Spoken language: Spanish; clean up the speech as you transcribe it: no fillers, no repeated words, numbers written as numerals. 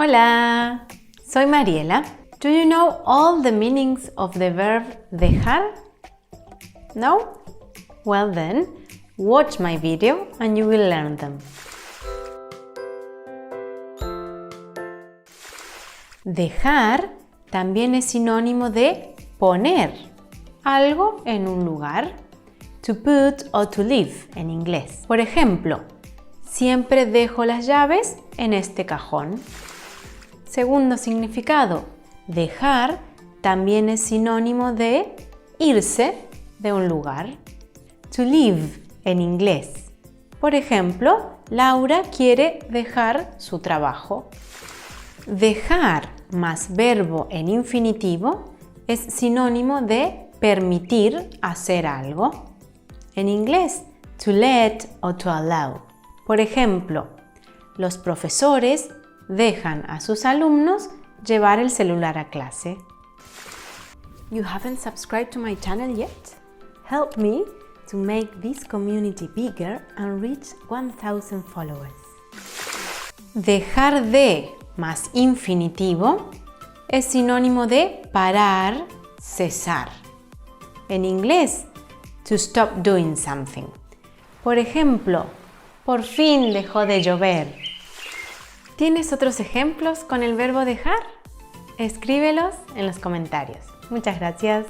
Hola, soy Mariela. Do you know all the meanings of the verb dejar? No? Well then, watch my video and you will learn them. Dejar también es sinónimo de poner algo en un lugar. To put o to leave en inglés. Por ejemplo, siempre dejo las llaves en este cajón. Segundo significado, dejar también es sinónimo de irse de un lugar. To leave en inglés. Por ejemplo, Laura quiere dejar su trabajo. Dejar más verbo en infinitivo es sinónimo de permitir hacer algo. En inglés, to let o to allow. Por ejemplo, los profesores dejan a sus alumnos llevar el celular a clase. You haven't subscribed to my channel yet? Help me to make this community bigger and reach 1,000 followers. Dejar de más infinitivo es sinónimo de parar, cesar. En inglés, to stop doing something. Por ejemplo, por fin dejó de llover. ¿Tienes otros ejemplos con el verbo dejar? Escríbelos en los comentarios. Muchas gracias.